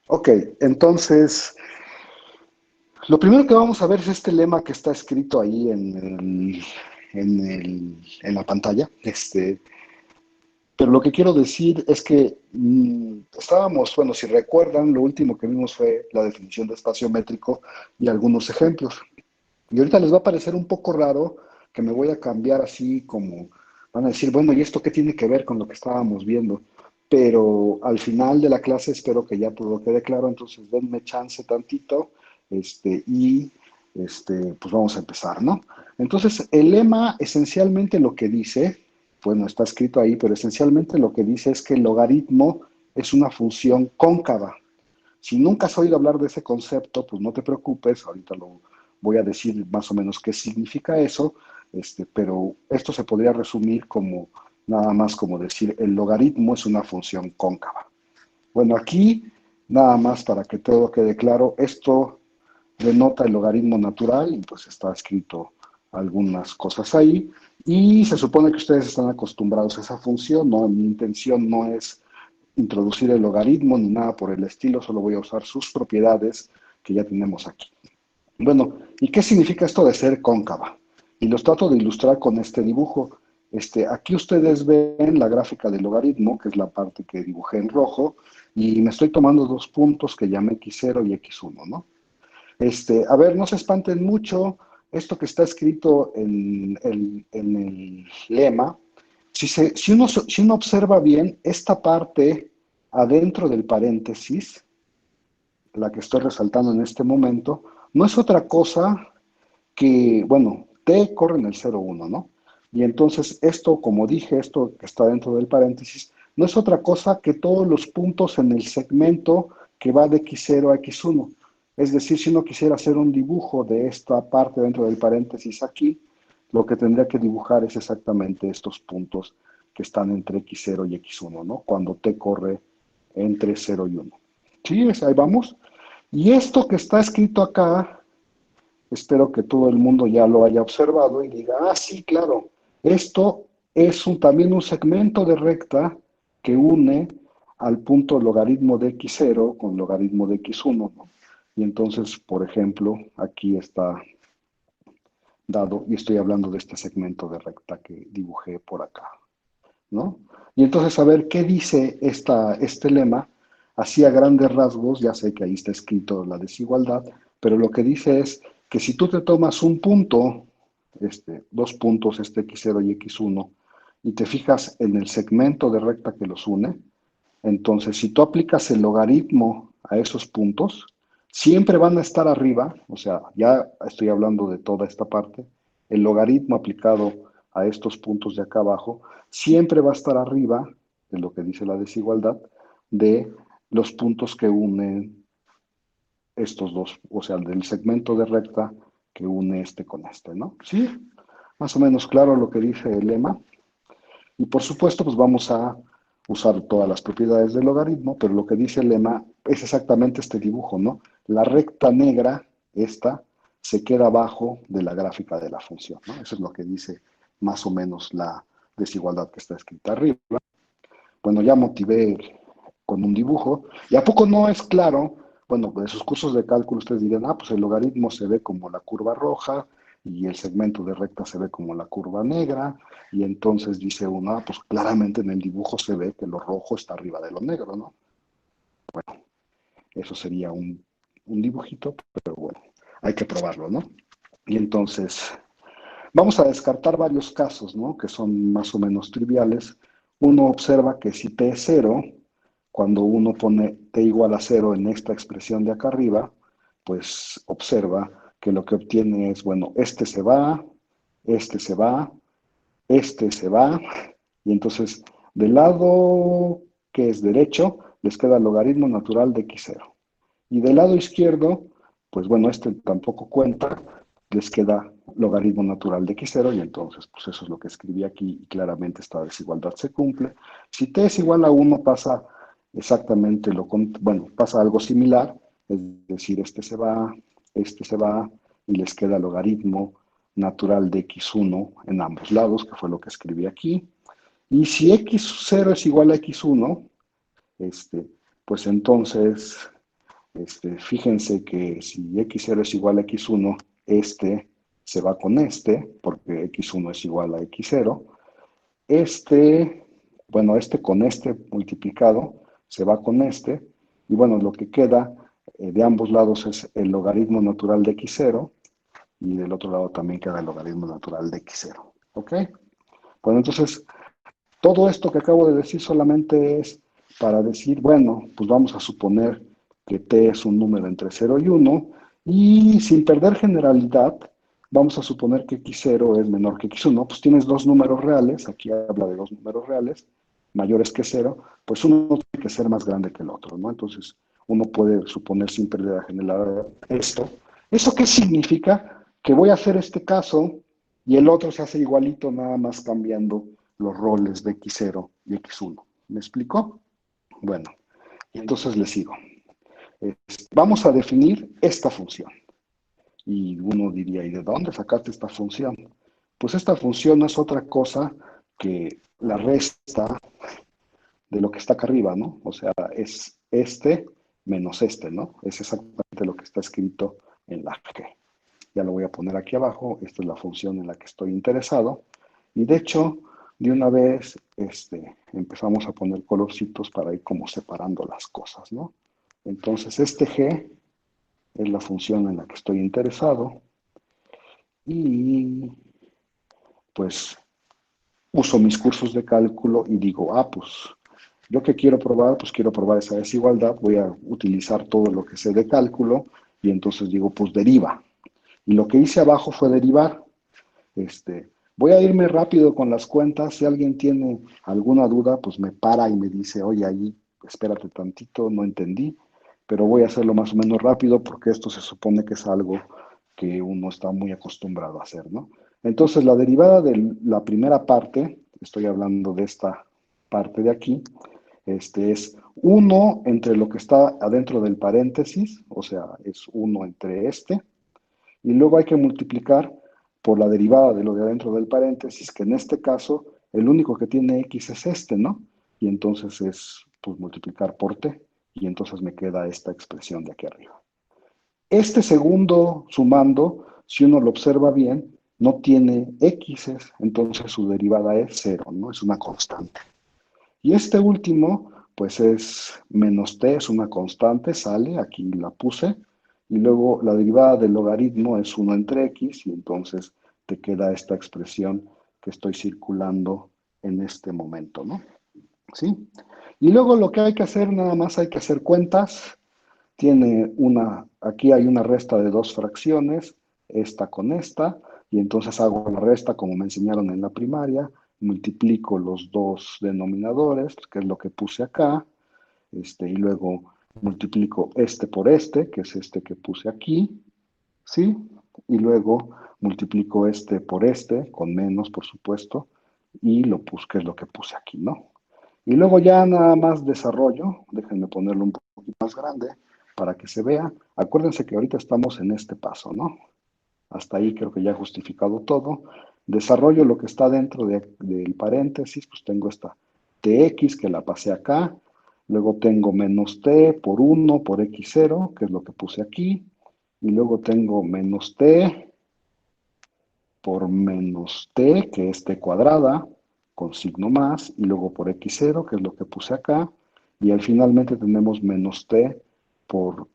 Ok, entonces, lo primero que vamos a ver es este lema que está escrito ahí en la pantalla. Pero lo que quiero decir es que estábamos, bueno, si recuerdan, lo último que vimos fue la definición de espacio métrico y algunos ejemplos. Y ahorita les va a parecer un poco raro que me voy a cambiar así como, van a decir, bueno, ¿y esto qué tiene que ver con lo que estábamos viendo? Pero al final de la clase espero que ya todo quede claro, entonces denme chance tantito, y pues vamos a empezar, ¿no? Entonces, el lema esencialmente lo que dice, bueno, está escrito ahí, pero esencialmente lo que dice es que el logaritmo es una función cóncava. Si nunca has oído hablar de ese concepto, pues no te preocupes, ahorita lo voy a decir más o menos qué significa eso, pero esto se podría resumir como nada más como decir el logaritmo es una función cóncava. Bueno, aquí nada más para que todo quede claro, esto denota el logaritmo natural y pues está escrito algunas cosas ahí y se supone que ustedes están acostumbrados a esa función, ¿no? Mi intención no es introducir el logaritmo ni nada por el estilo, solo voy a usar sus propiedades que ya tenemos aquí. Bueno, ¿y qué significa esto de ser cóncava? Y los trato de ilustrar con este dibujo. Aquí ustedes ven la gráfica del logaritmo, que es la parte que dibujé en rojo, y me estoy tomando dos puntos que llamé x0 y x1, ¿no? A ver, no se espanten mucho, esto que está escrito en el lema, si uno observa bien esta parte adentro del paréntesis, la que estoy resaltando en este momento, no es otra cosa que, bueno, t corre en el 0,1, ¿no? Y entonces esto, como dije, esto que está dentro del paréntesis, no es otra cosa que todos los puntos en el segmento que va de x0 a x1. Es decir, si uno quisiera hacer un dibujo de esta parte dentro del paréntesis aquí, lo que tendría que dibujar es exactamente estos puntos que están entre x0 y x1, ¿no? Cuando t corre entre 0 y 1. ¿Sí? Ahí vamos. Y esto que está escrito acá, espero que todo el mundo ya lo haya observado y diga, ah, sí, claro, esto es también un segmento de recta que une al punto logaritmo de x0 con logaritmo de x1, ¿no? Y entonces, por ejemplo, aquí está dado, y estoy hablando de este segmento de recta que dibujé por acá, ¿no? Y entonces, a ver, ¿qué dice este lema? Así a grandes rasgos, ya sé que ahí está escrito la desigualdad, pero lo que dice es que si tú te tomas un punto, dos puntos, x0 y x1, y te fijas en el segmento de recta que los une, entonces si tú aplicas el logaritmo a esos puntos, siempre van a estar arriba, o sea, ya estoy hablando de toda esta parte, el logaritmo aplicado a estos puntos de acá abajo, siempre va a estar arriba de lo que dice la desigualdad de los puntos que unen estos dos, o sea, del segmento de recta que une este con este, ¿no? Sí, más o menos claro lo que dice el lema. Y por supuesto, pues vamos a usar todas las propiedades del logaritmo, pero lo que dice el lema es exactamente este dibujo, ¿no? La recta negra, esta, se queda abajo de la gráfica de la función, ¿no? Eso es lo que dice más o menos la desigualdad que está escrita arriba. Bueno, ya motivé con un dibujo. ¿Y a poco no es claro? Bueno, de sus cursos de cálculo ustedes dirían, ah, pues el logaritmo se ve como la curva roja y el segmento de recta se ve como la curva negra. Y entonces dice uno, ah, pues claramente en el dibujo se ve que lo rojo está arriba de lo negro, ¿no? Eso sería un dibujito, pero bueno, hay que probarlo, ¿no? Y entonces, vamos a descartar varios casos, ¿no? Que son más o menos triviales. Uno observa que si t es cero, cuando uno pone t igual a cero en esta expresión de acá arriba, pues observa que lo que obtiene es, bueno, este se va, este se va, este se va, y entonces del lado que es derecho les queda el logaritmo natural de x0. Y del lado izquierdo, pues bueno, este tampoco cuenta, les queda logaritmo natural de x0 y entonces pues eso es lo que escribí aquí y claramente esta desigualdad se cumple. Si t es igual a 1 pasa exactamente bueno, pasa algo similar, es decir, este se va y les queda logaritmo natural de x1 en ambos lados, que fue lo que escribí aquí. Y si x0 es igual a x1, este, pues entonces Fíjense que si x0 es igual a x1, este se va con este, porque x1 es igual a x0. Bueno, este con este multiplicado se va con este, y bueno, lo que queda de ambos lados es el logaritmo natural de x0, y del otro lado también queda el logaritmo natural de x0. ¿Ok? Bueno, entonces, todo esto que acabo de decir solamente es para decir, bueno, pues vamos a suponer que t es un número entre 0 y 1, y sin perder generalidad, vamos a suponer que x0 es menor que x1. Pues tienes dos números reales, aquí habla de dos números reales, mayores que 0, pues uno tiene que ser más grande que el otro, ¿no? Entonces, uno puede suponer sin perder generalidad esto. ¿Eso qué significa? Que voy a hacer este caso y el otro se hace igualito, nada más cambiando los roles de x0 y x1. ¿Me explico? Bueno, y entonces le sigo. Vamos a definir esta función. Y uno diría, ¿y de dónde sacaste esta función? Pues esta función no es otra cosa que la resta de lo que está acá arriba, ¿no? O sea, es este menos este, ¿no? Es exactamente lo que está escrito en la G. Ya lo voy a poner aquí abajo. Esta es la función en la que estoy interesado. Y de hecho, de una vez empezamos a poner colorcitos para ir como separando las cosas, ¿no? Entonces, este G es la función en la que estoy interesado. Y pues uso mis cursos de cálculo y digo, pues yo que quiero probar, pues quiero probar esa desigualdad, voy a utilizar todo lo que sé de cálculo y entonces digo, pues deriva. Y lo que hice abajo fue derivar. Voy a irme rápido con las cuentas. Si alguien tiene alguna duda, pues me para y me dice, oye, ahí, espérate tantito, no entendí, pero voy a hacerlo más o menos rápido porque esto se supone que es algo que uno está muy acostumbrado a hacer, ¿no? Entonces, la derivada de la primera parte, estoy hablando de esta parte de aquí, es 1 entre lo que está adentro del paréntesis, o sea, es 1 entre este, y luego hay que multiplicar por la derivada de lo de adentro del paréntesis, que en este caso el único que tiene x es este, ¿no? Y entonces es pues multiplicar por t, y entonces me queda esta expresión de aquí arriba. Este segundo sumando, si uno lo observa bien, no tiene x, entonces su derivada es 0, ¿no? Es una constante. Y este último, pues es menos t, es una constante, sale, aquí la puse, y luego la derivada del logaritmo es 1 entre x, y entonces te queda esta expresión que estoy circulando en este momento, ¿no? ¿Sí? Y luego lo que hay que hacer, nada más hay que hacer cuentas. Aquí hay una resta de dos fracciones, esta con esta, y entonces hago la resta como me enseñaron en la primaria, multiplico los dos denominadores, que es lo que puse acá, y luego multiplico este por este, que es este que puse aquí, ¿sí? Y luego multiplico este por este, con menos, por supuesto, y que es lo que puse aquí, ¿no? Y luego ya nada más desarrollo, déjenme ponerlo un poquito más grande para que se vea. Acuérdense que ahorita estamos en este paso, ¿no? Hasta ahí creo que ya he justificado todo. Desarrollo lo que está dentro del paréntesis, pues tengo esta tx que la pasé acá, luego tengo menos t por 1 por x0, que es lo que puse aquí, y luego tengo menos t por menos t, que es t cuadrada, con signo más, y luego por x0, que es lo que puse acá, y al finalmente tenemos menos t por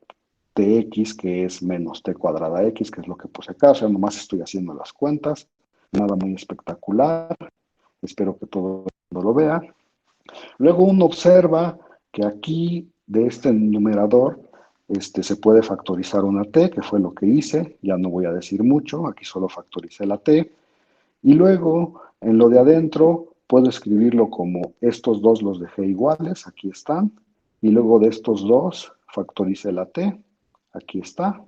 tx, que es menos t cuadrada x, que es lo que puse acá. O sea, nomás estoy haciendo las cuentas, nada muy espectacular, espero que todo el mundo lo vea. Luego uno observa que aquí, de este numerador, se puede factorizar una t, que fue lo que hice, ya no voy a decir mucho, aquí solo factoricé la t, y luego, en lo de adentro, puedo escribirlo como estos dos los dejé iguales, aquí están, y luego de estos dos factoricé la t, aquí está,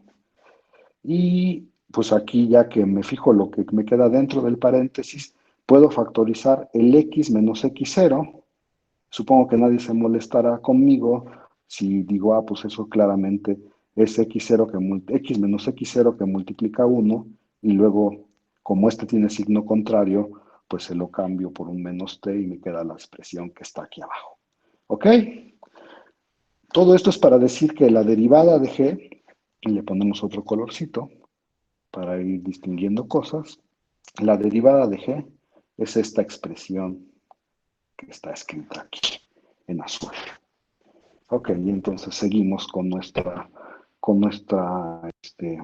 y pues aquí ya que me fijo lo que me queda dentro del paréntesis, puedo factorizar el x menos x0. Supongo que nadie se molestará conmigo si digo, pues eso claramente es x0 x menos x0 que multiplica 1, y luego, como este tiene signo contrario, pues se lo cambio por un menos t y me queda la expresión que está aquí abajo. ¿Ok? Todo esto es para decir que la derivada de G, y le ponemos otro colorcito para ir distinguiendo cosas, la derivada de G es esta expresión que está escrita aquí en azul. Ok, y entonces seguimos con nuestra, este,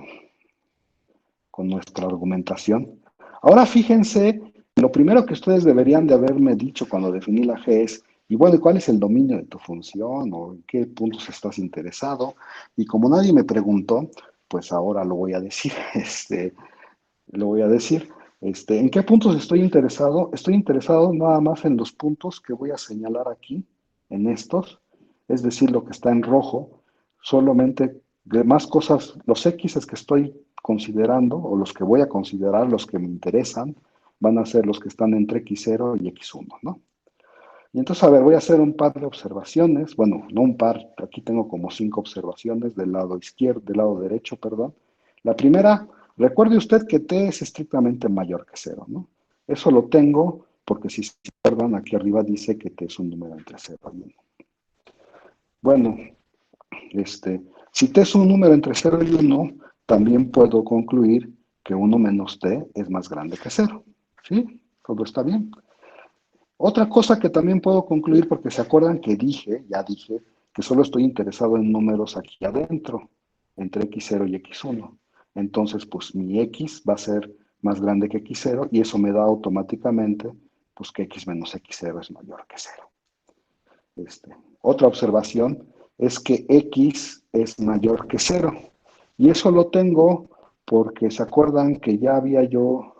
con nuestra argumentación. Ahora fíjense, lo primero que ustedes deberían de haberme dicho cuando definí la G es, y bueno, ¿cuál es el dominio de tu función o en qué puntos estás interesado? Y como nadie me preguntó, pues ahora lo voy a decir, lo voy a decir. ¿En qué puntos estoy interesado? Estoy interesado nada más en los puntos que voy a señalar aquí, en estos, es decir, lo que está en rojo, solamente de más cosas, los X que estoy considerando o los que voy a considerar, los que me interesan, van a ser los que están entre X0 y X1, ¿no? Y entonces, a ver, voy a hacer un par de observaciones, bueno, no un par, aquí tengo como 5 observaciones del lado izquierdo, del lado derecho, perdón. La primera, recuerde usted que t es estrictamente mayor que cero, ¿no? Eso lo tengo porque si se acuerdan, aquí arriba dice que t es un número entre cero y 1. Bueno, si t es un número entre cero y 1, también puedo concluir que 1 menos t es más grande que cero, ¿sí? Todo está bien. Otra cosa que también puedo concluir, porque se acuerdan que ya dije, que solo estoy interesado en números aquí adentro, entre x0 y x1. Entonces, pues mi x va a ser más grande que x0 y eso me da automáticamente, pues que x menos x0 es mayor que 0. Otra observación es que x es mayor que 0. Y eso lo tengo porque se acuerdan que ya había yo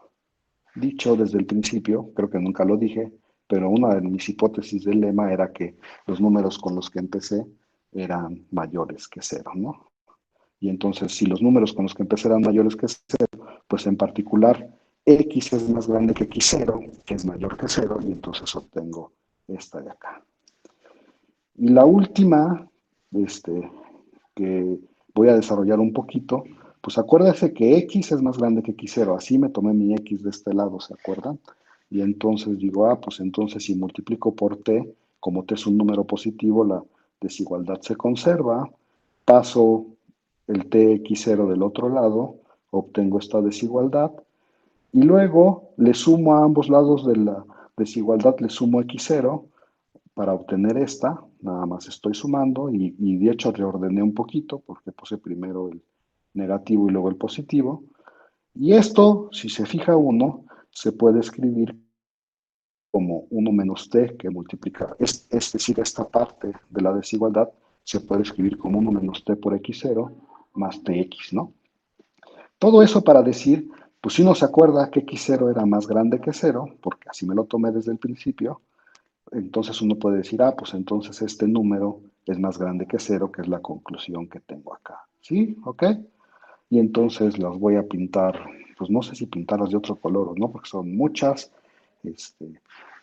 dicho desde el principio, creo que nunca lo dije, pero una de mis hipótesis del lema era que los números con los que empecé eran mayores que cero, ¿no? Y entonces, si los números con los que empecé eran mayores que cero, pues en particular x es más grande que x0, que es mayor que cero, y entonces obtengo esta de acá. Y la última, que voy a desarrollar un poquito, pues acuérdese que x es más grande que x0, así me tomé mi x de este lado, ¿se acuerdan? Y entonces digo, pues entonces si multiplico por t, como t es un número positivo, la desigualdad se conserva, paso el tx0 del otro lado, obtengo esta desigualdad, y luego le sumo a ambos lados de la desigualdad, le sumo x0, para obtener esta, nada más estoy sumando y de hecho reordené un poquito porque puse primero el negativo y luego el positivo. Y esto, si se fija uno, se puede escribir como 1 menos t que multiplica, es decir, esta parte de la desigualdad se puede escribir como 1 menos t por x0 más tx, ¿no? Todo eso para decir, pues si uno se acuerda que x0 era más grande que 0, porque así me lo tomé desde el principio, entonces uno puede decir, pues entonces este número es más grande que cero, que es la conclusión que tengo acá. ¿Sí? ¿Ok? Y entonces las voy a pintar, pues no sé si pintarlas de otro color o no, porque son muchas.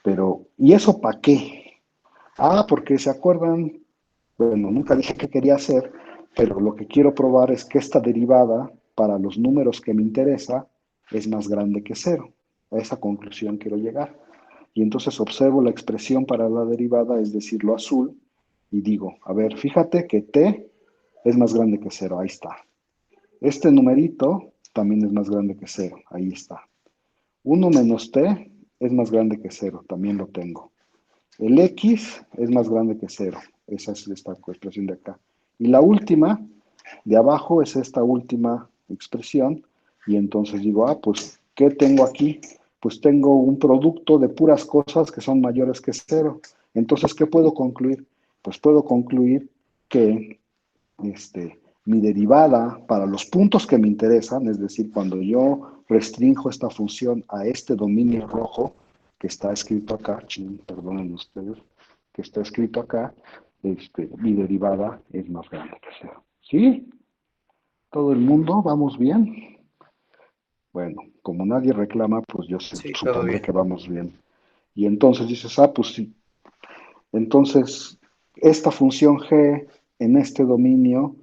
Pero, ¿y eso para qué? Porque se acuerdan, bueno, nunca dije qué quería hacer, pero lo que quiero probar es que esta derivada para los números que me interesa es más grande que cero. A esa conclusión quiero llegar. Y entonces observo la expresión para la derivada, es decir, lo azul, y digo, a ver, fíjate que t es más grande que cero, ahí está. Este numerito también es más grande que cero, ahí está. 1 menos t es más grande que cero, también lo tengo. El x es más grande que cero, esa es esta expresión de acá. Y la última, de abajo, es esta última expresión, y entonces digo, pues, ¿qué tengo aquí? Pues tengo un producto de puras cosas que son mayores que cero. Entonces, ¿qué puedo concluir? Pues puedo concluir que mi derivada para los puntos que me interesan, es decir, cuando yo restrinjo esta función a este dominio rojo, que está escrito acá, perdonen ustedes, que está escrito acá, mi derivada es más grande que cero. ¿Sí? ¿Todo el mundo? ¿Vamos bien? Bueno, como nadie reclama, pues yo Sí, todo supondré bien. que vamos bien. Y entonces dices, pues sí. Entonces, esta función g en este dominio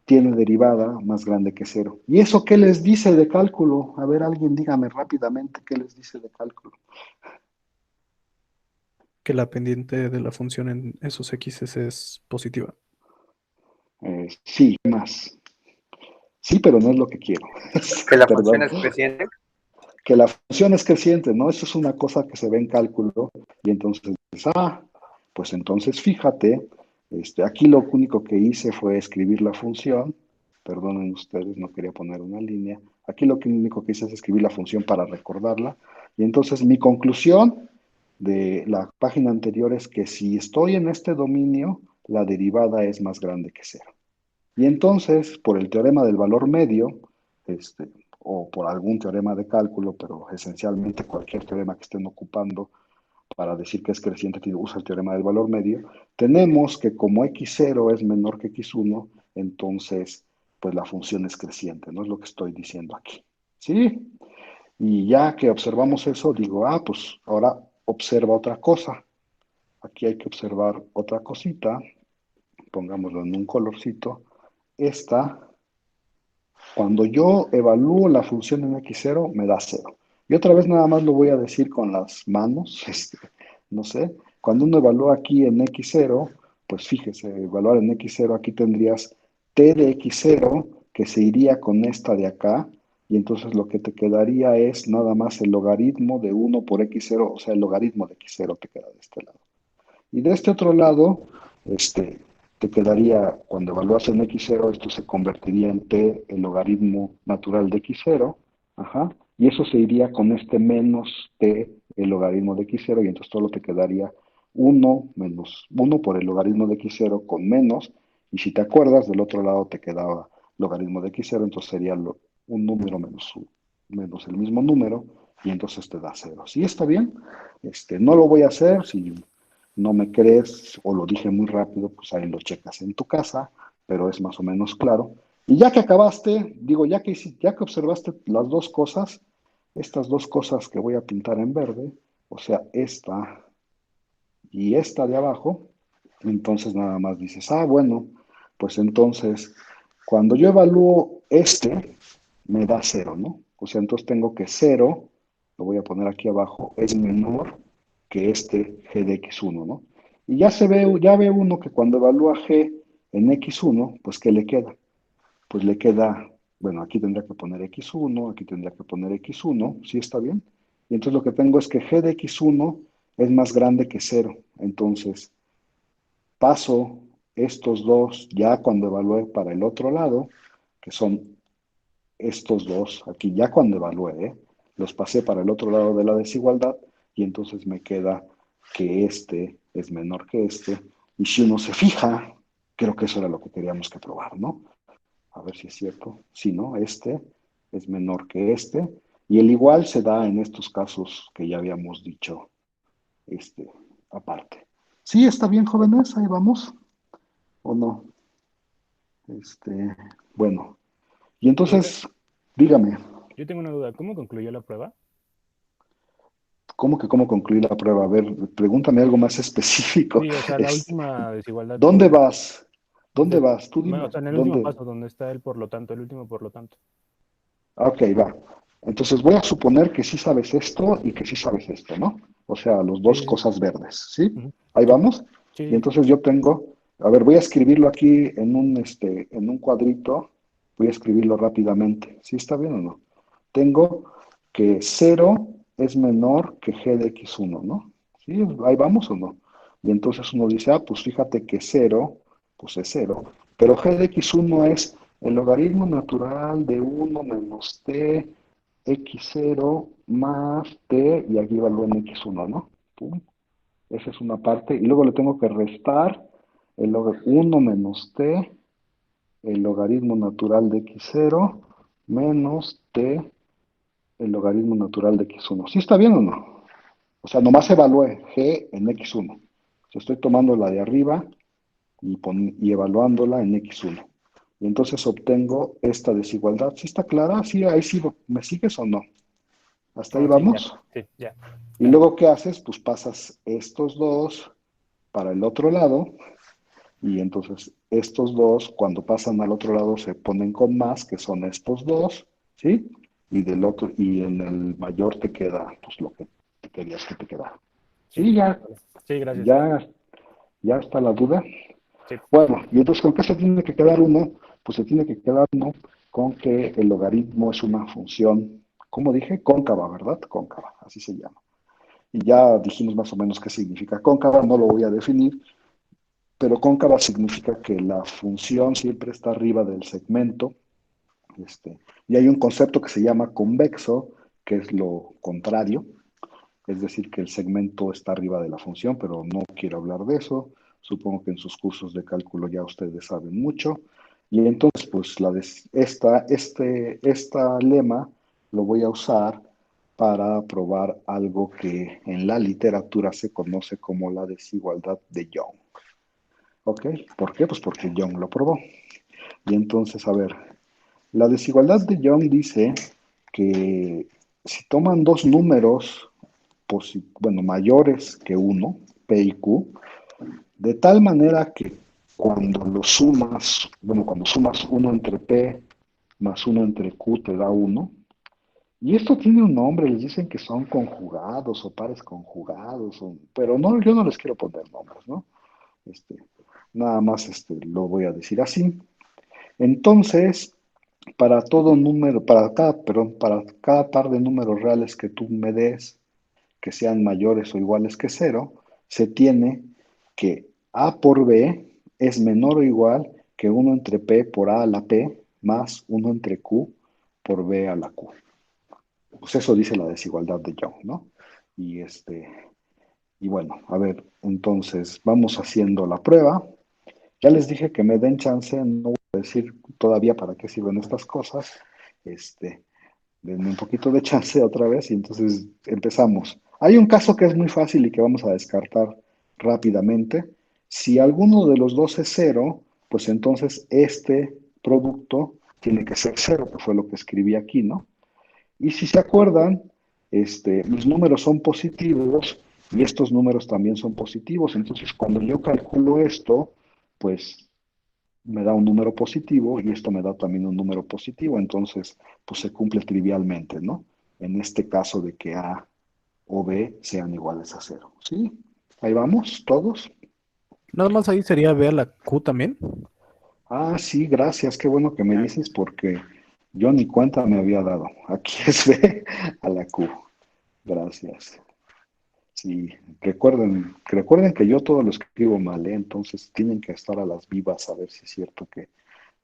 tiene derivada más grande que cero. ¿Y eso qué les dice de cálculo? A ver, alguien dígame rápidamente qué les dice de cálculo. Que la pendiente de la función en esos X es positiva. Sí, más. Sí, pero no es lo que quiero. Que la función Perdón. es creciente. Que la función es creciente, ¿no? Eso es una cosa que se ve en cálculo y entonces, pues entonces fíjate, aquí lo único que hice fue escribir la función, perdonen ustedes, no quería poner una línea, aquí lo único que hice es escribir la función para recordarla y entonces mi conclusión de la página anterior es que si estoy en este dominio, la derivada es más grande que cero. Y entonces, por el teorema del valor medio, este, o por algún teorema de cálculo, pero esencialmente cualquier teorema que estén ocupando para decir que es creciente usa el teorema del valor medio, tenemos que como x0 es menor que x1, entonces pues la función es creciente, no es lo que estoy diciendo aquí. ¿Sí? Y ya que observamos eso, digo, pues ahora observa otra cosa. Aquí hay que observar otra cosita, pongámoslo en un colorcito. Esta Cuando yo evalúo la función en x0, me da cero. Y otra vez nada más lo voy a decir con las manos, no sé. Cuando uno evalúa aquí en x0, pues fíjese, evaluar en x0, aquí tendrías t de x0 que se iría con esta de acá, y entonces lo que te quedaría es nada más el logaritmo de 1 por x0, o sea, el logaritmo de x0 te queda de este lado. Y de este otro lado, te quedaría, cuando evalúas en x0, esto se convertiría en t, el logaritmo natural de x0, ajá, y eso se iría con este menos t, el logaritmo de x0, y entonces solo te quedaría 1 menos 1 por el logaritmo de x0 con menos, y si te acuerdas, del otro lado te quedaba logaritmo de x0, entonces sería un número menos el mismo número, y entonces te da 0. ¿Sí está bien? No lo voy a hacer, si no me crees o lo dije muy rápido, pues ahí lo checas en tu casa, pero es más o menos claro. Y ya que acabaste, digo, ya que observaste las dos cosas, estas dos cosas que voy a pintar en verde, o sea, esta y esta de abajo, entonces nada más dices, bueno, pues entonces, cuando yo evalúo me da cero, ¿no? O sea, entonces tengo que cero, lo voy a poner aquí abajo, es menor que este g de x1, ¿no? Y ya ve uno que cuando evalúa g en x1, pues ¿qué le queda? Pues le queda, bueno, aquí tendría que poner x1, aquí tendría que poner x1, ¿sí está bien? Y entonces lo que tengo es que g de x1 es más grande que cero. Entonces, paso estos dos ya cuando evalúe para el otro lado, que son estos dos, aquí ya cuando evalué, los pasé para el otro lado de la desigualdad y entonces me queda que este es menor que este. Y si uno se fija, creo que eso era lo que queríamos que probar, ¿no? A ver si es cierto. Si no, este es menor que este. Y el igual se da en estos casos que ya habíamos dicho, este, aparte. Sí, está bien, jóvenes, ahí vamos, ¿o no? Bueno, y Profe, entonces, dígame, yo tengo una duda. ¿Cómo concluyó la prueba? ¿cómo que cómo concluir la prueba? A ver, pregúntame algo más específico. Sí, o sea, la última desigualdad ¿Dónde que... vas? ¿Dónde vas? Tú Bueno, o dime, sea, en el último ¿dónde? paso, donde está el por lo tanto, el último por lo tanto. Ok, va. Entonces voy a suponer que sí sabes esto y que sí sabes esto, ¿no? O sea, los Sí, dos sí, sí. cosas verdes, ¿sí? Ujú. Ahí Sí, vamos. Y sí, sí. entonces yo tengo, a ver, voy a escribirlo aquí en un cuadrito. Voy a escribirlo rápidamente. ¿Sí está bien o no? Tengo que cero es menor que g de x1, ¿no? ¿Sí? Ahí vamos o no. Y entonces uno dice, pues fíjate que cero, pues es cero. Pero g de x1 es el logaritmo natural de 1 - t x0 más t, y aquí evalúo en x1, ¿no? Pum. Esa es una parte. Y luego le tengo que restar 1 - t, el logaritmo natural de x0, menos t, el logaritmo natural de x1. ¿Sí está bien o no? O sea, nomás evalúe g en x1. O sea, estoy tomando la de arriba y evaluándola en x1. Y entonces obtengo esta desigualdad. ¿Sí está clara? ¿Sí, ahí sí me sigues o no? ¿Hasta ahí Ah, sí, ya. vamos? Sí, ya. Y luego, ¿qué haces? Pues pasas estos dos para el otro lado y entonces estos dos, cuando pasan al otro lado, se ponen con más, que son estos dos, ¿sí? Y del otro, y en el mayor te queda, pues lo que querías que te quedara. Sí, Sí, ya, vale. Sí, gracias. ya, ya está la duda. Sí. Bueno, y entonces, ¿con qué se tiene que quedar uno? Pues se tiene que quedar uno con que el logaritmo es una función, ¿cómo dije? Cóncava, ¿verdad? Cóncava, así se llama. Y ya dijimos más o menos qué significa cóncava, no lo voy a definir, pero cóncava significa que la función siempre está arriba del segmento, y hay un concepto que se llama convexo, que es lo contrario, es decir, que el segmento está arriba de la función, pero no quiero hablar de eso. Supongo que en sus cursos de cálculo ya ustedes saben mucho. Y entonces, pues, esta lema lo voy a usar para probar algo que en la literatura se conoce como la desigualdad de Young. ¿Ok? ¿Por qué? Pues porque Young lo probó. Y entonces, a ver, la desigualdad de Young dice que si toman dos números, bueno, mayores que uno, P y Q, de tal manera que cuando lo sumas, bueno, cuando sumas uno entre P más uno entre Q te da uno. Y esto tiene un nombre, les dicen que son conjugados o pares conjugados, pero no, yo no les quiero poner nombres, ¿no? Este, nada más lo voy a decir así. Entonces, para todo número, para cada par de números reales que tú me des, que sean mayores o iguales que cero, se tiene que A por B es menor o igual que uno entre P por A a la P más uno entre Q por B a la Q. Pues eso dice la desigualdad de Young, ¿no? Y y bueno, a ver, entonces vamos haciendo la prueba. Ya les dije que me den chance, no voy a decir todavía para qué sirven estas cosas. Este, Denme un poquito de chance otra vez y entonces empezamos. Hay un caso que es muy fácil y que vamos a descartar rápidamente. Si alguno de los dos es cero, pues entonces este producto tiene que ser cero, que fue lo que escribí aquí, ¿no? Y si se acuerdan, mis números son positivos y estos números también son positivos. Entonces, cuando yo calculo esto, pues me da un número positivo y esto me da también un número positivo, entonces pues se cumple trivialmente, ¿no? En este caso de que A o B sean iguales a cero, ¿sí? Ahí vamos, todos. Nada más ahí sería ver la Q también. Ah, sí, gracias, qué bueno que me Ya. dices porque yo ni cuenta me había dado. Aquí es B a la Q. Gracias. Sí, recuerden que yo todo lo escribo mal, ¿eh? Entonces tienen que estar a las vivas a ver si es cierto que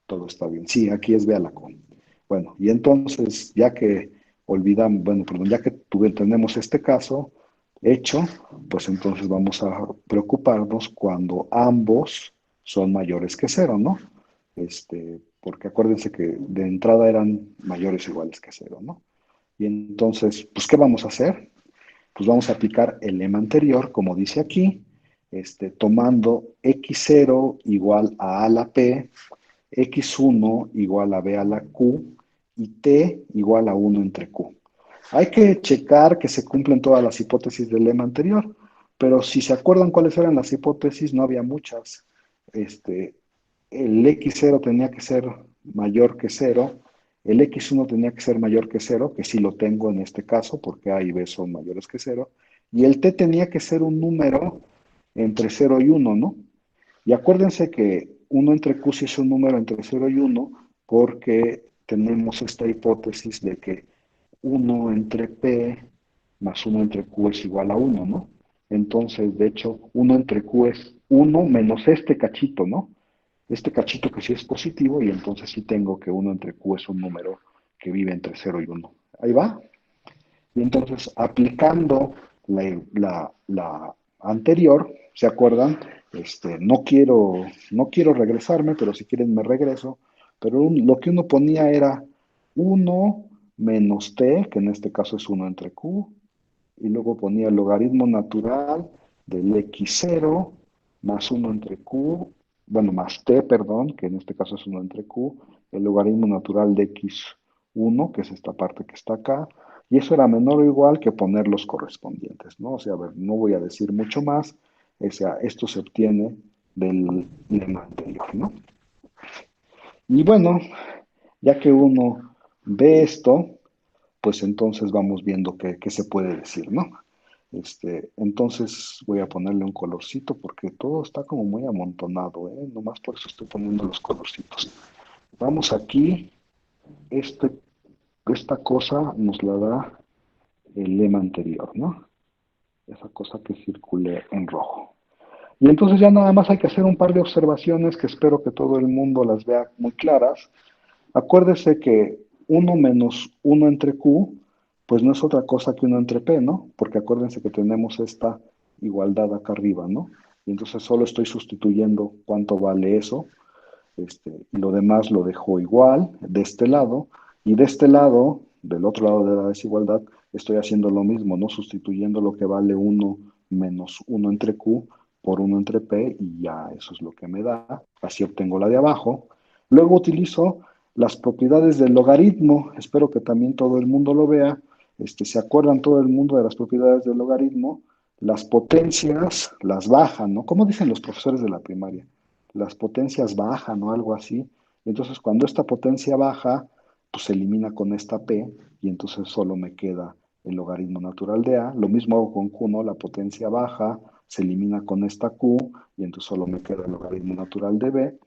todo está bien. Sí, aquí es Bealacón. Bueno, y entonces, ya que olvidamos, bueno, perdón, ya que tenemos este caso hecho, pues entonces vamos a preocuparnos cuando ambos son mayores que cero, ¿no? Porque acuérdense que de entrada eran mayores o iguales que cero, ¿no? Y entonces, pues, ¿qué vamos a hacer? Pues vamos a aplicar el lema anterior, como dice aquí, tomando x0 igual a la p, x1 igual a b a la q y t igual a 1 entre q. Hay que checar que se cumplen todas las hipótesis del lema anterior, pero si se acuerdan cuáles eran las hipótesis, no había muchas. El x0 tenía que ser mayor que cero, el x1 tenía que ser mayor que cero, que sí lo tengo en este caso, porque A y B son mayores que cero, y el t tenía que ser un número entre cero y uno, ¿no? Y acuérdense que uno entre Q sí es un número entre cero y uno, porque tenemos esta hipótesis de que uno entre P más uno entre Q es igual a uno, ¿no? Entonces, de hecho, uno entre Q es uno menos este cachito, ¿no? Este cachito que sí es positivo y entonces sí tengo que uno entre Q es un número que vive entre cero y uno. Ahí va. Y entonces, aplicando la anterior, ¿se acuerdan? No quiero regresarme, pero si quieren me regreso. Pero lo que uno ponía era uno menos t, que en este caso es uno entre q, y luego ponía el logaritmo natural del x0 más uno entre q, bueno, más t, perdón, que en este caso es uno entre q, el logaritmo natural de x1, que es esta parte que está acá, y eso era menor o igual que poner los correspondientes, ¿no? O sea, a ver, no voy a decir mucho más, o sea, esto se obtiene del lema anterior, ¿no? Y bueno, ya que uno ve esto, pues entonces vamos viendo qué se puede decir, ¿no? Entonces voy a ponerle un colorcito porque todo está como muy amontonado, ¿eh? Nomás por eso estoy poniendo los colorcitos. Vamos aquí, este, esta cosa nos la da el lema anterior, ¿no? Esa cosa que circule en rojo. Y entonces ya nada más hay que hacer un par de observaciones que espero que todo el mundo las vea muy claras. Acuérdese que uno menos uno entre Q, pues no es otra cosa que uno entre P, ¿no? Porque acuérdense que tenemos esta igualdad acá arriba, ¿no? Y entonces solo estoy sustituyendo cuánto vale eso. Y lo demás lo dejo igual de este lado. Y de este lado, del otro lado de la desigualdad, estoy haciendo lo mismo, ¿no? Sustituyendo lo que vale uno menos uno entre Q por uno entre P y ya eso es lo que me da. Así obtengo la de abajo. Luego utilizo las propiedades del logaritmo. Espero que también todo el mundo lo vea. ¿Se acuerdan todo el mundo de las propiedades del logaritmo? Las potencias las bajan, ¿no? ¿Cómo dicen los profesores de la primaria? Las potencias bajan o algo así. Y entonces cuando esta potencia baja, pues se elimina con esta P y entonces solo me queda el logaritmo natural de A. Lo mismo hago con Q, ¿no? La potencia baja se elimina con esta Q y entonces solo me queda el logaritmo natural de B.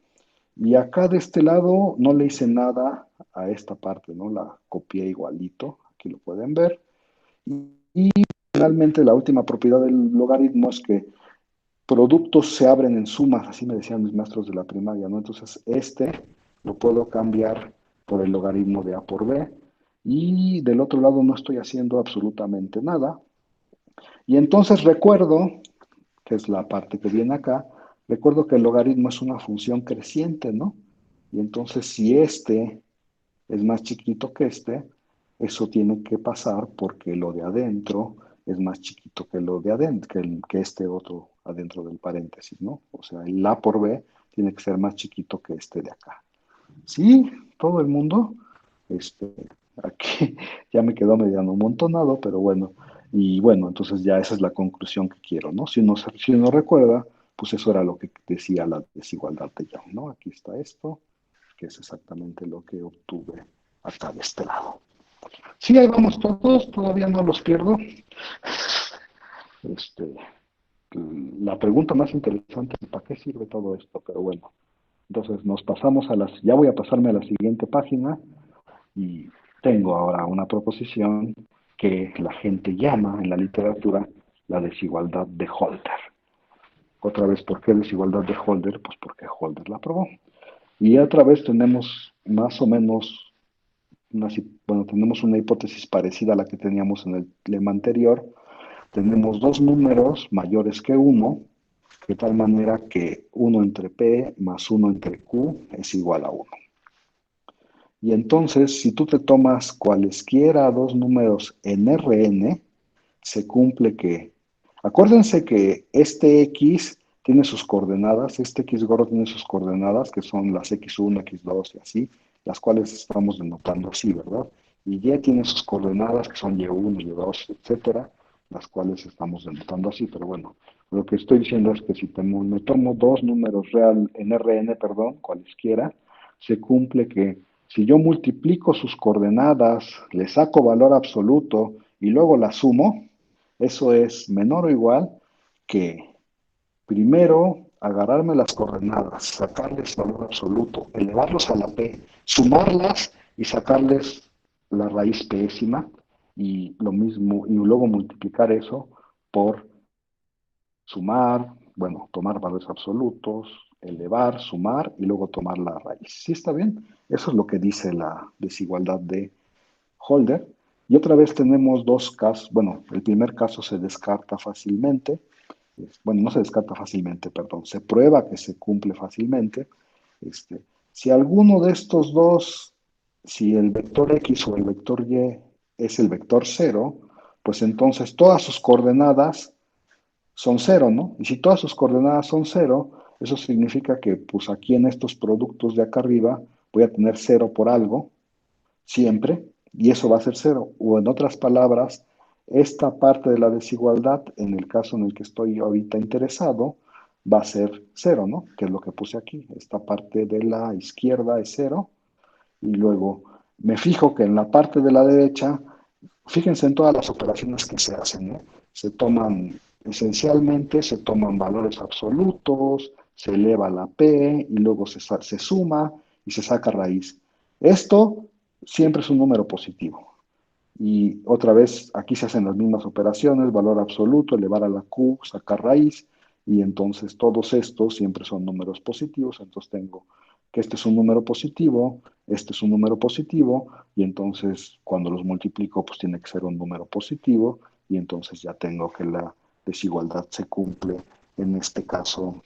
Y acá de este lado no le hice nada a esta parte, ¿no? La copié igualito, aquí lo pueden ver. Y finalmente la última propiedad del logaritmo es que productos se abren en sumas, así me decían mis maestros de la primaria, ¿no? Entonces, lo puedo cambiar por el logaritmo de A por B, y del otro lado no estoy haciendo absolutamente nada. Y entonces recuerdo, que es la parte que viene acá, recuerdo que el logaritmo es una función creciente, ¿no? Y entonces, si este es más chiquito que eso tiene que pasar porque lo de adentro es más chiquito que lo de adentro, que este otro adentro del paréntesis, ¿no? O sea, el A por B tiene que ser más chiquito que este de acá. Sí, todo el mundo, este, aquí ya me quedó mediano amontonado, pero bueno, y bueno, entonces ya esa es la conclusión que quiero, ¿no? Si uno recuerda, pues eso era lo que decía la desigualdad de Young, ¿no? Aquí está esto, que es exactamente lo que obtuve acá de este lado. Sí, ahí vamos todos, todavía no los pierdo. Este, la pregunta más interesante es ¿para qué sirve todo esto? Pero bueno, entonces nos pasamos ya voy a pasarme a la siguiente página y tengo ahora una proposición que la gente llama en la literatura la desigualdad de Holder. Otra vez, ¿por qué desigualdad de Holder? Pues porque Holder la probó. Y otra vez tenemos más o menos tenemos una hipótesis parecida a la que teníamos en el lema anterior. Tenemos dos números mayores que uno, de tal manera que 1 entre P más 1 entre Q es igual a 1. Y entonces, si tú te tomas cualesquiera dos números en Rn, se cumple que, acuérdense que este X tiene sus coordenadas, este X gordo tiene sus coordenadas, que son las X1, X2 y así, las cuales estamos denotando así, ¿verdad? Y Y tiene sus coordenadas, que son Y1, Y2, etcétera, las cuales estamos denotando así, pero bueno, lo que estoy diciendo es que si me tomo dos números real en Rn, perdón, cualesquiera, se cumple que si yo multiplico sus coordenadas, le saco valor absoluto y luego la sumo, eso es menor o igual que primero agarrarme las coordenadas, sacarles valor absoluto, elevarlos a la p, sumarlas y sacarles la raíz pésima y lo mismo, y luego multiplicar eso por sumar, bueno, tomar valores absolutos, elevar, sumar y luego tomar la raíz. ¿Sí está bien? Eso es lo que dice la desigualdad de Holder. Y otra vez tenemos dos casos. Bueno, el primer caso se descarta fácilmente. Bueno, no se descarta fácilmente, perdón. Se prueba que se cumple fácilmente. Este, si alguno de estos dos, si el vector X o el vector Y es el vector cero, pues entonces todas sus coordenadas son cero, ¿no? Y si todas sus coordenadas son cero, eso significa que pues aquí en estos productos de acá arriba voy a tener cero por algo, siempre, y eso va a ser cero. O en otras palabras, esta parte de la desigualdad, en el caso en el que estoy ahorita interesado, va a ser cero, ¿no? Que es lo que puse aquí. Esta parte de la izquierda es cero, y luego me fijo que en la parte de la derecha, fíjense en todas las operaciones que se hacen, ¿no? Esencialmente se toman valores absolutos, se eleva la P y luego se suma y se saca raíz. Esto siempre es un número positivo. Y otra vez, aquí se hacen las mismas operaciones, valor absoluto, elevar a la Q, sacar raíz, y entonces todos estos siempre son números positivos, entonces tengo que este es un número positivo, este es un número positivo, y entonces cuando los multiplico, pues tiene que ser un número positivo, y entonces ya tengo que la desigualdad se cumple, en este caso,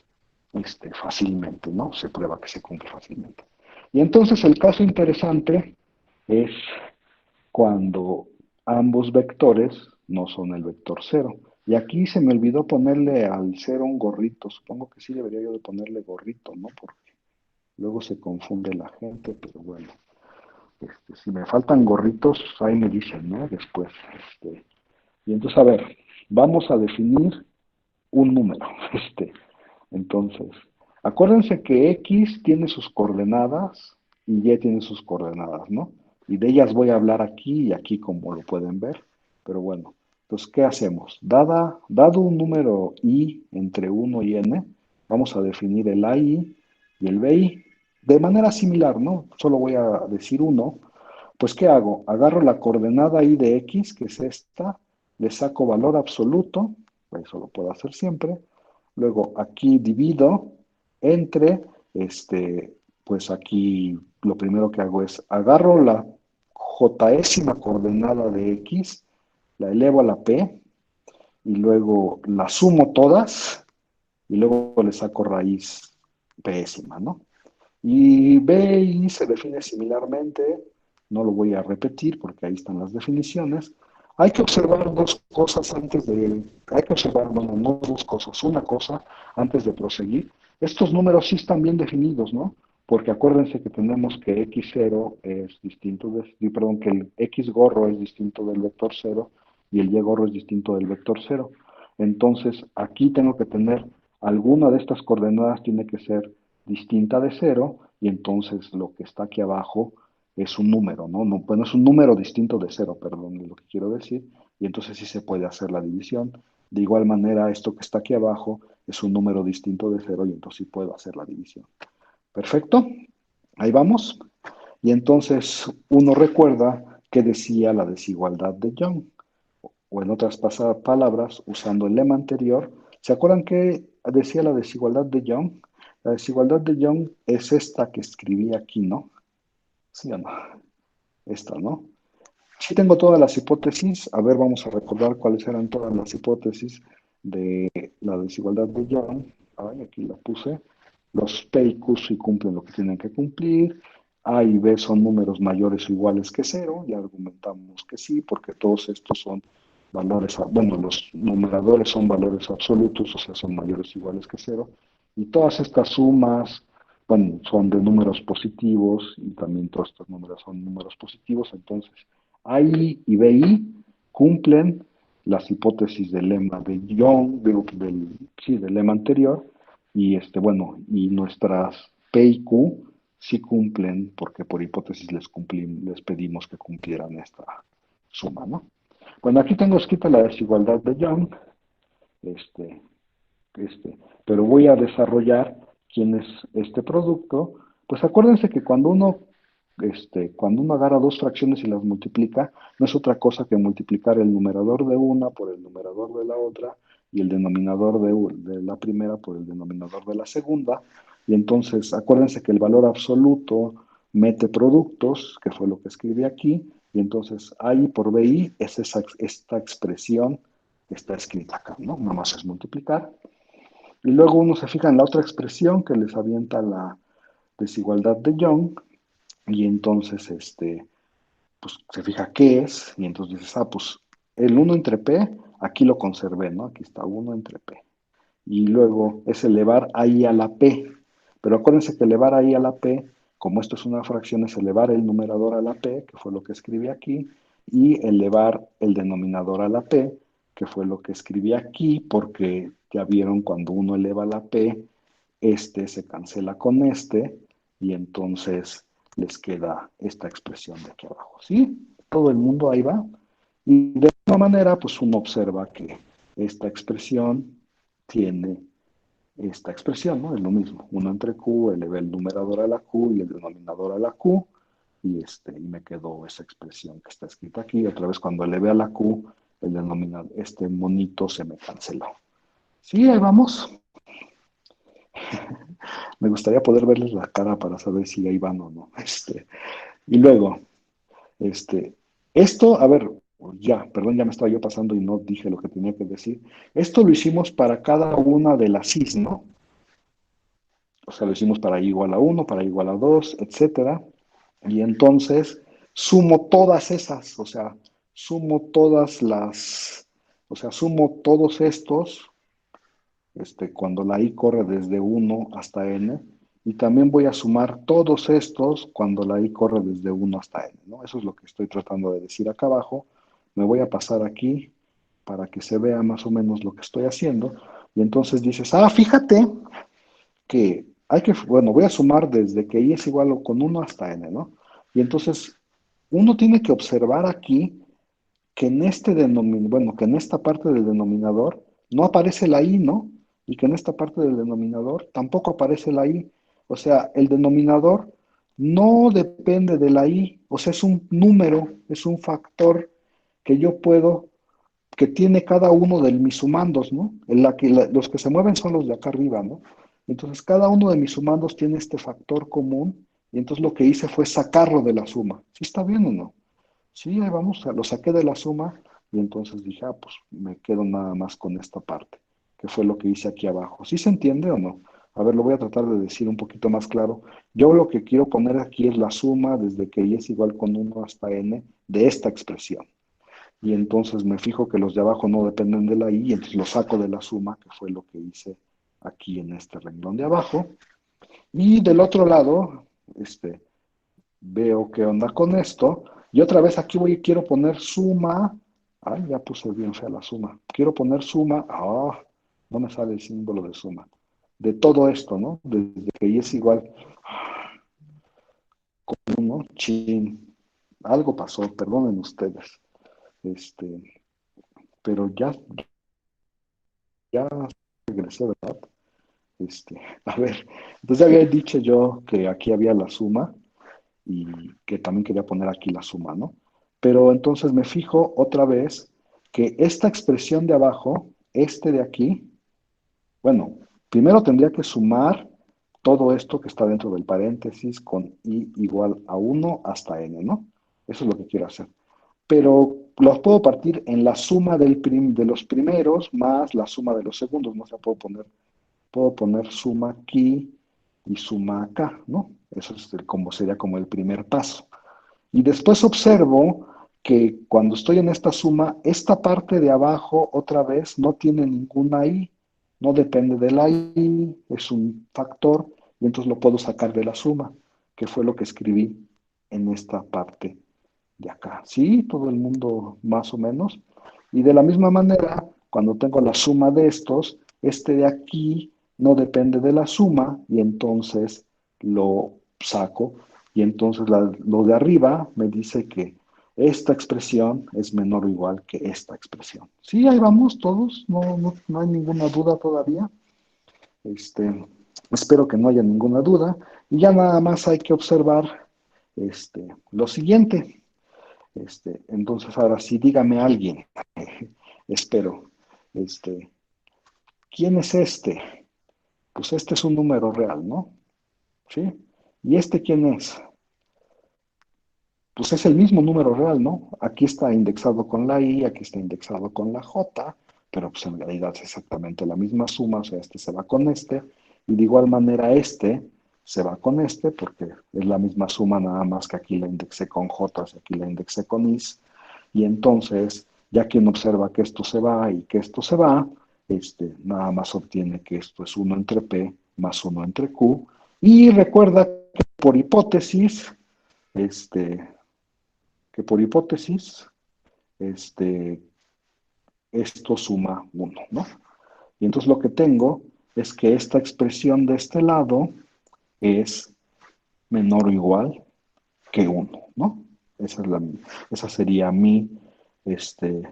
fácilmente, ¿no? Se prueba que se cumple fácilmente. Y entonces el caso interesante es cuando ambos vectores no son el vector cero. Y aquí se me olvidó ponerle al cero un gorrito. Supongo que sí debería yo de ponerle gorrito, ¿no? Porque luego se confunde la gente, pero bueno. Si me faltan gorritos, ahí me dicen, ¿no? Después. Y entonces, a ver, vamos a definir un número. Entonces, acuérdense que X tiene sus coordenadas y Y tiene sus coordenadas, ¿no? Y de ellas voy a hablar aquí y aquí como lo pueden ver. Pero bueno, entonces, ¿qué hacemos? Dado un número I entre 1 y N, vamos a definir el AI y el BI de manera similar, ¿no? Solo voy a decir uno. Pues, ¿qué hago? Agarro la coordenada I de X, que es esta, le saco valor absoluto, eso lo puedo hacer siempre. Luego aquí divido entre, pues aquí lo primero que hago es agarro la jésima coordenada de X, la elevo a la P y luego la sumo todas y luego le saco raíz pésima, ¿no? Y B y se define similarmente, no lo voy a repetir porque ahí están las definiciones. Hay que observar dos cosas hay que observar, bueno, no dos cosas, una cosa antes de proseguir. Estos números sí están bien definidos, ¿no? Porque acuérdense que tenemos que x0 es distinto, perdón, que el x gorro es distinto del vector 0 y el y gorro es distinto del vector 0. Entonces, aquí tengo que tener alguna de estas coordenadas tiene que ser distinta de 0 y entonces lo que está aquí abajo es un número, ¿no? No, bueno, es un número distinto de 0, perdón, es lo que quiero decir, y entonces sí se puede hacer la división. De igual manera, esto que está aquí abajo es un número distinto de 0 y entonces sí puedo hacer la división. Perfecto, ahí vamos. Y entonces uno recuerda que decía la desigualdad de Young, o en otras palabras, usando el lema anterior, ¿se acuerdan que decía la desigualdad de Young? La desigualdad de Young es esta que escribí aquí, ¿no? ¿Sí o no? Esta, ¿no? Sí tengo todas las hipótesis. A ver, vamos a recordar cuáles eran todas las hipótesis de la desigualdad de Young. Ay, aquí la puse. Los P y Q sí cumplen lo que tienen que cumplir. A y B son números mayores o iguales que cero. Ya argumentamos que sí, porque todos estos son valores, bueno, los numeradores son valores absolutos, o sea, son mayores o iguales que cero. Y todas estas sumas, bueno, son de números positivos y también todos estos números son números positivos. Entonces, AI y BI cumplen las hipótesis del lema de Young, sí, del lema anterior, y bueno, y nuestras P y Q sí cumplen, porque por hipótesis les pedimos que cumplieran esta suma, ¿no? Bueno, aquí tengo escrita la desigualdad de Young, este, pero voy a desarrollar quién es este producto. Pues acuérdense que cuando uno agarra dos fracciones y las multiplica, no es otra cosa que multiplicar el numerador de una por el numerador de la otra y el denominador de la primera por el denominador de la segunda. Y entonces, acuérdense que el valor absoluto mete productos, que fue lo que escribí aquí, y entonces AI por BI es esta expresión que está escrita acá, ¿no? Nada más es multiplicar. Y luego uno se fija en la otra expresión que les avienta la desigualdad de Young, y entonces pues se fija qué es, y entonces dices, pues el 1 entre P, aquí lo conservé, ¿no? Aquí está 1 entre P. Y luego es elevar ahí a la P. Pero acuérdense que elevar ahí a la P, como esto es una fracción, es elevar el numerador a la P, que fue lo que escribí aquí, y elevar el denominador a la P, que fue lo que escribí aquí, porque ya vieron cuando uno eleva la P, este se cancela con este, y entonces les queda esta expresión de aquí abajo. ¿Sí? Todo el mundo ahí va. Y de alguna manera, pues uno observa que esta expresión tiene esta expresión, ¿no? Es lo mismo, 1 entre Q, elevé el numerador a la Q y el denominador a la Q, y me quedó esa expresión que está escrita aquí. Otra vez cuando elevé a la Q, el denominador, este monito se me canceló. Sí, ahí vamos. Me gustaría poder verles la cara para saber si ahí van o no. Y luego, este, esto, a ver, ya, perdón, ya me estaba yo pasando y no dije lo que tenía que decir. Esto lo hicimos para cada una de las cis, ¿no? O sea, lo hicimos para i igual a 1, para i igual a 2, etcétera. Y entonces sumo todas esas, o sea, sumo todas las, o sea, sumo todos estos, cuando la i corre desde 1 hasta n, y también voy a sumar todos estos cuando la i corre desde 1 hasta n, ¿no? Eso es lo que estoy tratando de decir acá abajo. Me voy a pasar aquí para que se vea más o menos lo que estoy haciendo. Y entonces dices, fíjate que hay que, bueno, voy a sumar desde que i es igual o con 1 hasta n, ¿no? Y entonces uno tiene que observar aquí que en este bueno, que en esta parte del denominador no aparece la i, ¿no? Y que en esta parte del denominador tampoco aparece la i. O sea, el denominador no depende de la i, o sea, es un número, es un factor que yo puedo, que tiene cada uno de mis sumandos, ¿no? Los que se mueven son los de acá arriba, ¿no? Entonces, cada uno de mis sumandos tiene este factor común, y entonces lo que hice fue sacarlo de la suma. ¿Sí está bien o no? Sí, ahí vamos, lo saqué de la suma, y entonces dije, pues me quedo nada más con esta parte, que fue lo que hice aquí abajo. ¿Sí se entiende o no? A ver, lo voy a tratar de decir un poquito más claro. Yo lo que quiero poner aquí es la suma desde que y es igual con 1 hasta n de esta expresión. Y entonces me fijo que los de abajo no dependen de la i, y entonces lo saco de la suma, que fue lo que hice aquí en este renglón de abajo. Y del otro lado, veo qué onda con esto. Y otra vez aquí quiero poner suma. Ay, ya puse bien fea la suma. Quiero poner suma. No me sale el símbolo de suma. De todo esto, ¿no? Desde que y es igual con 1, chin. Algo pasó, perdonen ustedes. Pero ya regresé, ¿verdad? A ver, entonces ya había dicho yo que aquí había la suma y que también quería poner aquí la suma, ¿no? Pero entonces me fijo otra vez que esta expresión de abajo, de aquí, bueno, primero tendría que sumar todo esto que está dentro del paréntesis con i igual a 1 hasta n, ¿no? Eso es lo que quiero hacer. Pero los puedo partir en la suma de los primeros más la suma de los segundos, ¿no? O sea, puedo poner suma aquí y suma acá, ¿no? Eso es como sería como el primer paso. Y después observo que cuando estoy en esta suma, esta parte de abajo otra vez no tiene ninguna i, no depende de la i, es un factor, y entonces lo puedo sacar de la suma, que fue lo que escribí en esta parte de acá. Sí, todo el mundo más o menos. Y de la misma manera, cuando tengo la suma de estos, este de aquí no depende de la suma y entonces lo saco. Y entonces lo de arriba me dice que esta expresión es menor o igual que esta expresión. Sí, ahí vamos todos, no hay ninguna duda todavía. Espero que no haya ninguna duda. Y ya nada más hay que observar lo siguiente. Entonces, ahora sí, dígame alguien, espero, este, ¿quién es este? Pues este es un número real, ¿no? ¿Sí? ¿Y este quién es? Pues es el mismo número real, ¿no? Aquí está indexado con la I, aquí está indexado con la J, pero pues en realidad es exactamente la misma suma, o sea, este se va con y de igual manera este se va con porque es la misma suma, nada más que aquí la indexé con J, aquí la indexé con Is, y entonces, ya quien observa que esto se va y que esto se va, nada más obtiene que esto es 1 entre P más 1 entre Q, y recuerda que por hipótesis, este, que por hipótesis, este, esto suma 1, ¿no? Y entonces lo que tengo es que esta expresión de este lado es menor o igual que 1, ¿no? Esa sería mi, este,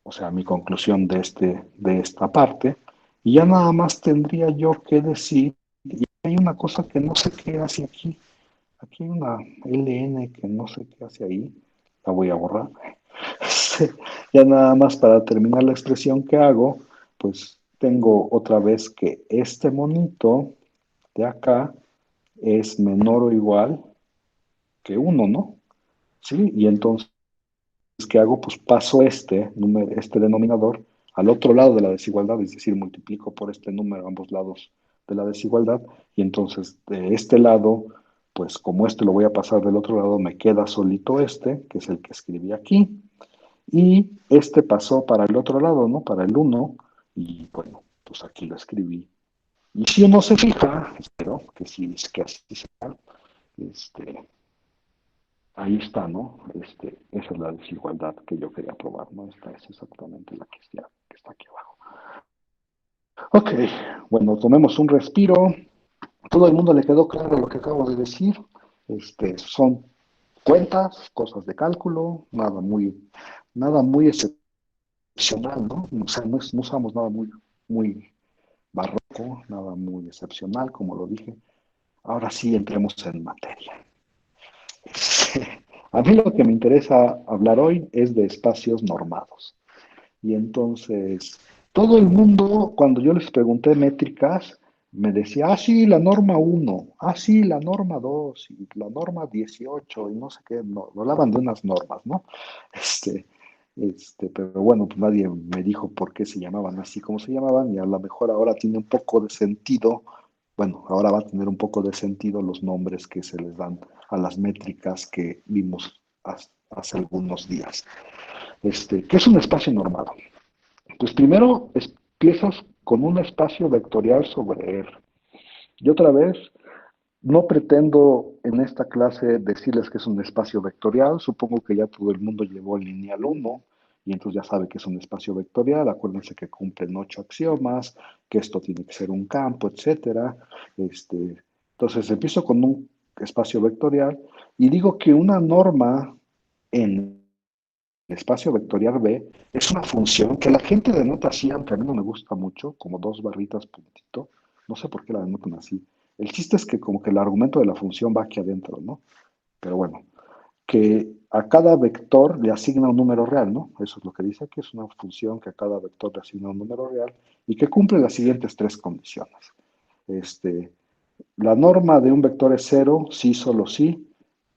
o sea, mi conclusión de esta parte, y ya nada más tendría yo que decir, y hay una cosa que no sé qué hace aquí. Aquí hay una LN que no sé qué hace ahí, la voy a borrar. Ya nada más para terminar la expresión que hago, pues tengo otra vez que este monito de acá es menor o igual que uno, ¿no? Sí, y entonces, ¿qué hago? Pues paso este denominador al otro lado de la desigualdad, es decir, multiplico por este número ambos lados de la desigualdad, y entonces de este lado, pues como este lo voy a pasar del otro lado, me queda solito este, que es el que escribí aquí, y este pasó para el otro lado, ¿no? Para el uno, y bueno, pues aquí lo escribí. Y si uno se fija, espero que sí, es que así sea, este, ahí está, ¿no? Esa es la desigualdad que yo quería probar, ¿no? Esta es exactamente la que está aquí abajo. Ok, bueno, tomemos un respiro. ¿Todo el mundo le quedó claro lo que acabo de decir? Son cuentas, cosas de cálculo, nada muy excepcional, ¿no? O sea, no usamos nada muy barroco, nada muy excepcional, como lo dije. Ahora sí entremos en materia. A mí lo que me interesa hablar hoy es de espacios normados. Y entonces, todo el mundo, cuando yo les pregunté métricas, me decía, ah, sí, la norma uno, ah, sí, la norma 2 y la norma 18 y no sé qué, no, hablaban de unas normas, ¿no? Este, pero bueno, pues nadie me dijo por qué se llamaban así como se llamaban, y a lo mejor ahora tiene un poco de sentido, bueno, ahora va a tener un poco de sentido los nombres que se les dan a las métricas que vimos hace algunos días. ¿Qué es un espacio normado? Pues primero empiezas con un espacio vectorial sobre R. Y otra vez, no pretendo en esta clase decirles que es un espacio vectorial. Supongo que ya todo el mundo llevó el lineal uno y entonces ya sabe que es un espacio vectorial. Acuérdense que cumplen 8 axiomas, que esto tiene que ser un campo, etcétera. Entonces empiezo con un espacio vectorial y digo que una norma en el espacio vectorial B es una función que la gente denota así, aunque a mí no me gusta mucho, como dos barritas puntito. No sé por qué la denotan así. El chiste es que como que el argumento de la función va aquí adentro, ¿no? Pero bueno, que a cada vector le asigna un número real, ¿no? Eso es lo que dice aquí, es una función que a cada vector le asigna un número real y que cumple las siguientes tres condiciones. Este, la norma de un vector es cero, sí, solo sí,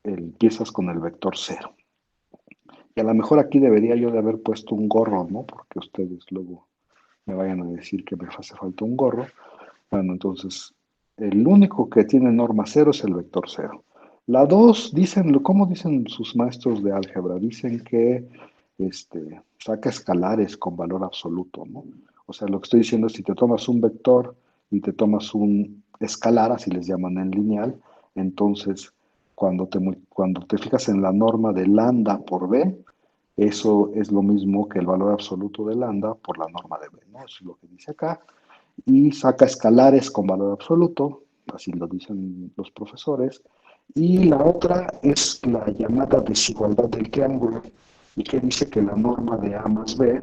empiezas con el vector cero. Y a lo mejor aquí debería yo de haber puesto un gorro, ¿no? Porque ustedes luego me vayan a decir que me hace falta un gorro. Bueno, entonces, el único que tiene norma cero es el vector cero. La 2, ¿cómo dicen sus maestros de álgebra? Dicen que saca escalares con valor absoluto, ¿no? O sea, lo que estoy diciendo es si te tomas un vector y te tomas un escalar, así les llaman en lineal, entonces cuando te fijas en la norma de lambda por b, eso es lo mismo que el valor absoluto de lambda por la norma de b, ¿no? Eso es lo que dice acá. Y saca escalares con valor absoluto, así lo dicen los profesores. Y la otra es la llamada desigualdad del triángulo, y que dice que la norma de A más B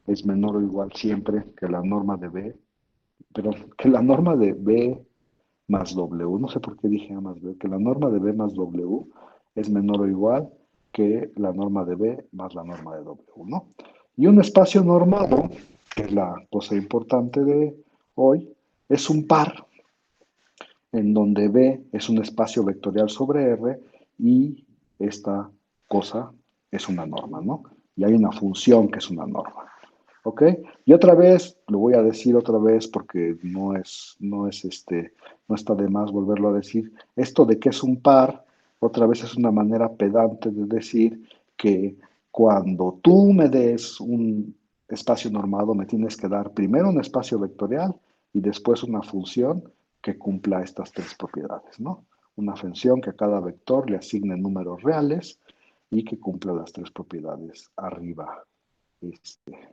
es menor o igual siempre que la norma de B, pero que la norma de B más W, no sé por qué dije A más B, que la norma de B más W es menor o igual que la norma de B más la norma de W, ¿no? Y un espacio normado, que es la cosa importante de hoy, es un par en donde B es un espacio vectorial sobre R y esta cosa es una norma, ¿no? Y hay una función que es una norma. ¿Ok? Y otra vez, lo voy a decir otra vez porque no está de más volverlo a decir. Esto de que es un par, otra vez es una manera pedante de decir que cuando tú me des un espacio normado, me tienes que dar primero un espacio vectorial y después una función que cumpla estas tres propiedades, ¿no? Una función que a cada vector le asigne números reales y que cumpla las tres propiedades este,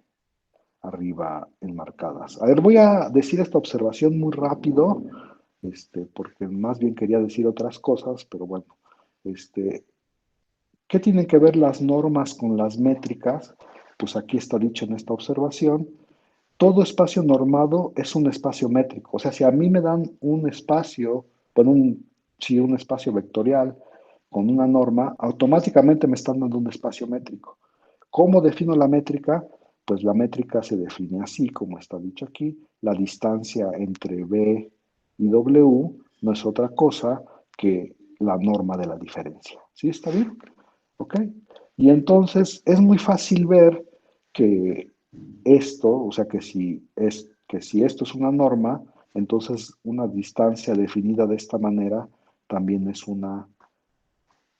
arriba enmarcadas. A ver, voy a decir esta observación muy rápido, porque más bien quería decir otras cosas, pero bueno, este, ¿qué tienen que ver las normas con las métricas? pues aquí está dicho en esta observación, todo espacio normado es un espacio métrico. O sea, si a mí me dan un espacio, bueno, sí, un espacio vectorial con una norma, automáticamente me están dando un espacio métrico. ¿Cómo defino la métrica? Pues la métrica se define así, como está dicho aquí. La distancia entre B y W no es otra cosa que la norma de la diferencia. ¿Sí está bien? ¿Ok? Y entonces es muy fácil ver que esto, o sea, que si esto es una norma, entonces una distancia definida de esta manera también es una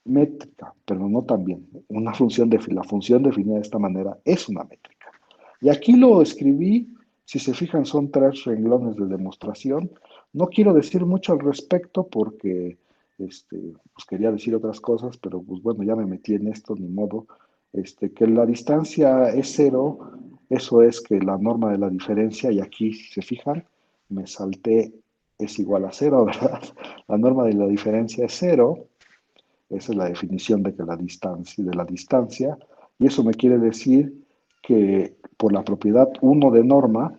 métrica, pero no también. La función definida de esta manera es una métrica. Y aquí lo escribí, si se fijan, son 3 renglones de demostración. No quiero decir mucho al respecto porque pues quería decir otras cosas, pero pues bueno, ya me metí en esto, ni modo. Que la distancia es cero, eso es que la norma de la diferencia, y aquí, si se fijan, me salté, es igual a cero, ¿verdad? La norma de la diferencia es cero. Esa es la definición de que la distancia, y eso me quiere decir que por la propiedad 1 de norma,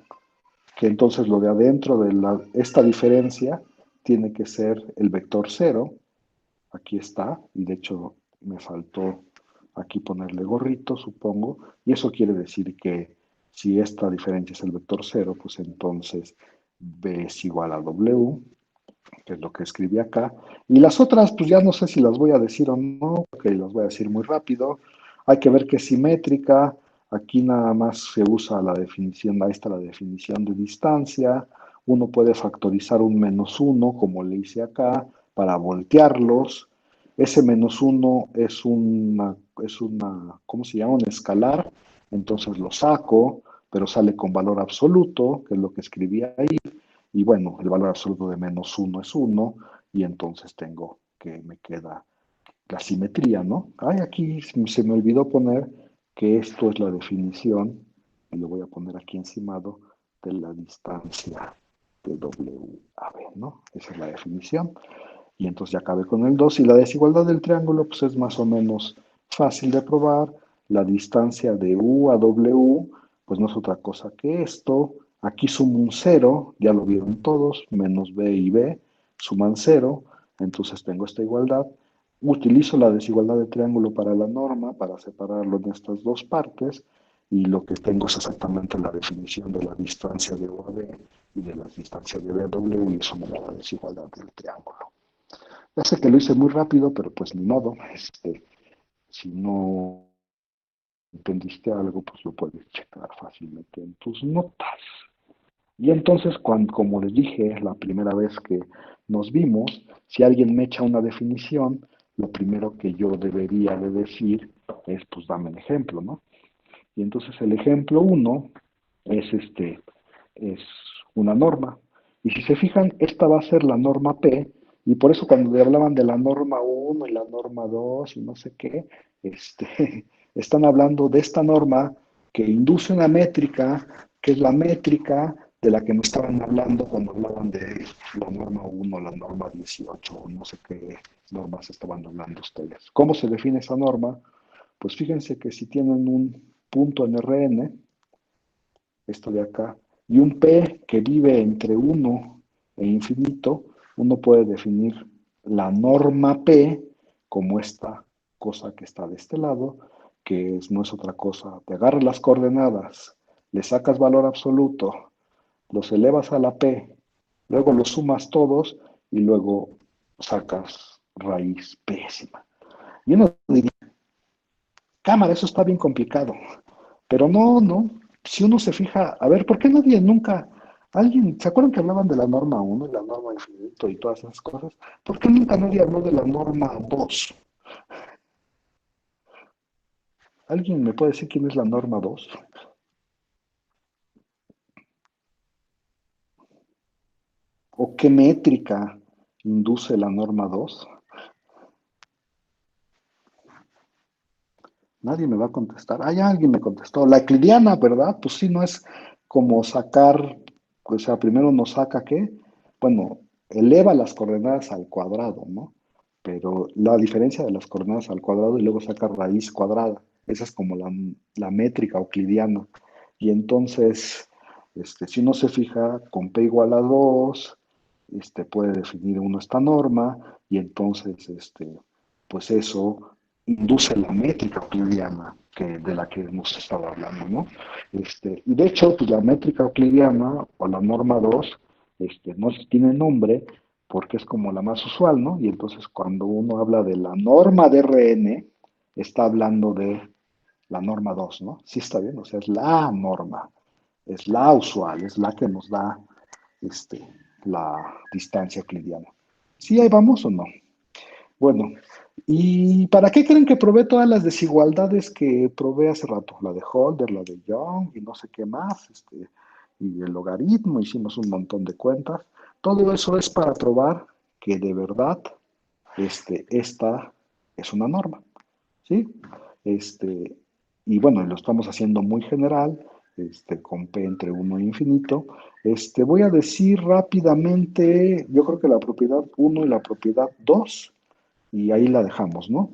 que entonces lo de adentro de esta diferencia tiene que ser el vector cero. Aquí está, y de hecho me faltó aquí ponerle gorrito, supongo, y eso quiere decir que si esta diferencia es el vector cero, pues entonces B es igual a W, que es lo que escribí acá. Y las otras, pues ya no sé si las voy a decir o no, porque las voy a decir muy rápido. Hay que ver que es simétrica. Aquí nada más se usa la definición, ahí está la definición de distancia. Uno puede factorizar un -1, como le hice acá, para voltearlos. Ese -1 es una, ¿cómo se llama? Un escalar. Entonces lo saco, pero sale con valor absoluto, que es lo que escribí ahí. Y bueno, el valor absoluto de -1 es 1, y entonces tengo que me queda la simetría, ¿no? Ay, aquí se me olvidó poner que esto es la definición, y lo voy a poner aquí encimado, de la distancia de W a B, ¿no? Esa es la definición. Y entonces ya acabé con el 2. Y la desigualdad del triángulo, pues es más o menos fácil de probar. La distancia de U a W, pues no es otra cosa que esto. Aquí sumo un 0, ya lo vieron todos, menos B y B, suman 0, entonces tengo esta igualdad. Utilizo la desigualdad de triángulo para la norma, para separarlo en estas dos partes, y lo que tengo es exactamente la definición de la distancia de U a B y de la distancia de B a W, y eso me da la desigualdad del triángulo. Ya sé que lo hice muy rápido, pero pues ni modo. Si no entendiste algo, pues lo puedes checar fácilmente en tus notas. Y entonces, como les dije la primera vez que nos vimos, si alguien me echa una definición, lo primero que yo debería de decir es, pues dame el ejemplo, ¿no? Y entonces el ejemplo 1 es una norma. Y si se fijan, esta va a ser la norma P, y por eso cuando le hablaban de la norma 1 y la norma 2 y no sé qué, están hablando de esta norma que induce una métrica, que es la métrica de la que me estaban hablando cuando hablaban de la norma 1, la norma 18, o no sé qué normas estaban hablando ustedes. ¿Cómo se define esa norma? Pues fíjense que si tienen un punto en Rn, esto de acá, y un P que vive entre 1 e infinito, uno puede definir la norma P como esta cosa que está de este lado, que no es otra cosa. Te agarras las coordenadas, le sacas valor absoluto, los elevas a la P, luego los sumas todos y luego sacas raíz pésima. Y uno diría, cámara, eso está bien complicado. Pero no, no. Si uno se fija, a ver, ¿por qué nadie nunca, se acuerdan que hablaban de la norma 1 y la norma infinito y todas esas cosas? ¿Por qué nunca nadie habló de la norma 2? ¿Alguien me puede decir quién es la norma 2? ¿O qué métrica induce la norma 2? Nadie me va a contestar. Ah, ya alguien me contestó. La euclidiana, ¿verdad? Pues sí, no es como sacar, o sea, primero nos saca qué. Bueno, eleva las coordenadas al cuadrado, ¿no? Pero la diferencia de las coordenadas al cuadrado y luego saca raíz cuadrada. Esa es como la métrica euclidiana. Y entonces, si uno se fija, con P igual a 2 puede definir uno esta norma y entonces, pues eso induce la métrica euclidiana de la que hemos estado hablando, ¿no? Y de hecho, pues la métrica euclidiana o la norma 2 no tiene nombre porque es como la más usual, ¿no? Y entonces cuando uno habla de la norma de Rn, está hablando de la norma 2, ¿no? Sí está bien, o sea, es la norma, es la usual, es la que nos da este, la distancia euclidiana. ¿Sí ahí vamos o no? Bueno, ¿y para qué creen que probé todas las desigualdades que probé hace rato? La de Holder, la de Young y no sé qué más, y el logaritmo, hicimos un montón de cuentas. Todo eso es para probar que de verdad esta es una norma. ¿Sí? Este, y bueno, lo estamos haciendo muy general, con P entre uno e infinito. Voy a decir rápidamente, yo creo que la propiedad uno y la propiedad 2 y ahí la dejamos, ¿no?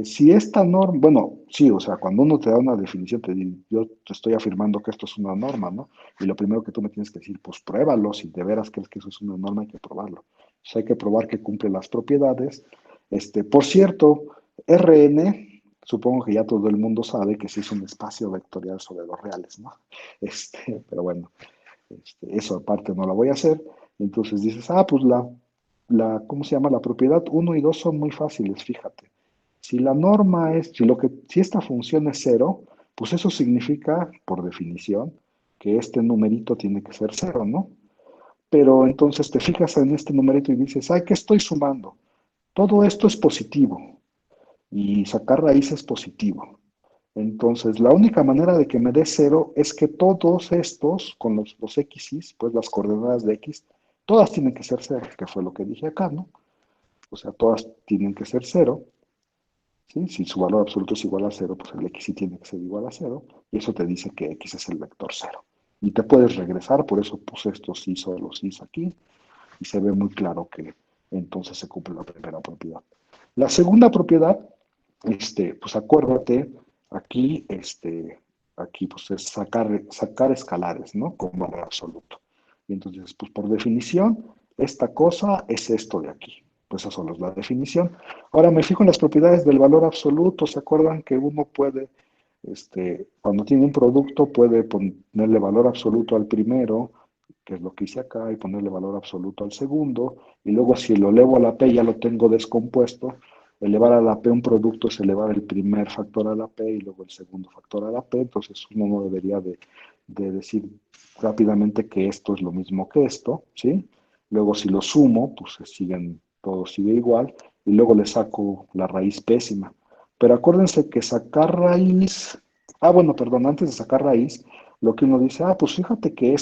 Si esta norma, bueno, sí, o sea, cuando uno te da una definición, yo te estoy afirmando que esto es una norma, ¿no? Y lo primero que tú me tienes que decir, pues pruébalo, si de veras crees que eso es una norma, hay que probarlo. O sea, hay que probar que cumple las propiedades. Por cierto, Rn, supongo que ya todo el mundo sabe que sí es un espacio vectorial sobre los reales, ¿no? Pero bueno, eso aparte no lo voy a hacer. Entonces dices, pues ¿cómo se llama? La propiedad uno y 2 son muy fáciles, fíjate. Si la norma es, si esta función es cero, pues eso significa, por definición, que este numerito tiene que ser cero, ¿no? Pero entonces te fijas en este numerito y dices, ¿qué estoy sumando? Todo esto es positivo y sacar raíz es positivo. Entonces, la única manera de que me dé cero es que todos estos, con los x, pues las coordenadas de x, todas tienen que ser cero, que fue lo que dije acá, ¿no? O sea, todas tienen que ser cero, ¿sí? Si su valor absoluto es igual a cero, pues el x sí tiene que ser igual a cero, y eso te dice que x es el vector cero. Y te puedes regresar, por eso puse estos sí, solo sí aquí, y se ve muy claro que entonces se cumple la primera propiedad. La segunda propiedad, pues acuérdate, aquí pues es sacar escalares, ¿no? Con valor absoluto. Y entonces, pues por definición, esta cosa es esto de aquí. Pues eso solo es la definición. Ahora me fijo en las propiedades del valor absoluto. ¿Se acuerdan que uno puede, cuando tiene un producto, puede ponerle valor absoluto al primero, que es lo que hice acá, y ponerle valor absoluto al segundo, y luego si lo elevo a la p ya lo tengo descompuesto, elevar a la p un producto es elevar el primer factor a la p y luego el segundo factor a la p, entonces uno no debería de decir rápidamente que esto es lo mismo que esto, ¿sí? Luego si lo sumo, pues todo sigue igual, y luego le saco la raíz pésima. Pero acuérdense que sacar raíz, bueno, perdón, antes de sacar raíz, lo que uno dice, pues fíjate que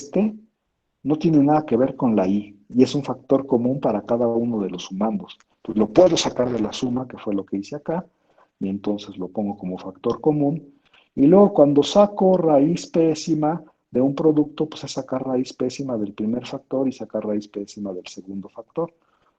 no tiene nada que ver con la i y es un factor común para cada uno de los sumandos. Pues lo puedo sacar de la suma, que fue lo que hice acá, y entonces lo pongo como factor común. Y luego cuando saco raíz pésima de un producto, pues es sacar raíz pésima del primer factor y sacar raíz pésima del segundo factor.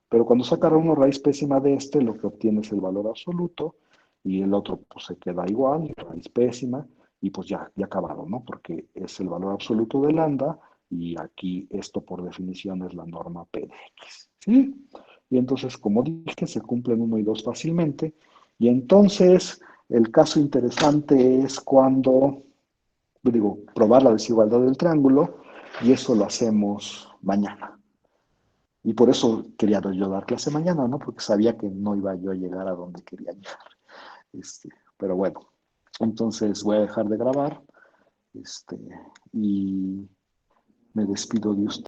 Pero cuando saca uno raíz pésima de lo que obtiene es el valor absoluto y el otro pues se queda igual, raíz pésima, y pues ya acabaron, ¿no? Porque es el valor absoluto de lambda y aquí esto por definición es la norma P de X, ¿sí? Y entonces, como dije, se cumplen uno y 2 fácilmente. Y entonces, el caso interesante es cuando, probar la desigualdad del triángulo, y eso lo hacemos mañana. Y por eso quería yo dar clase mañana, ¿no? Porque sabía que no iba yo a llegar a donde quería llegar. Pero bueno, entonces voy a dejar de grabar, y me despido de usted.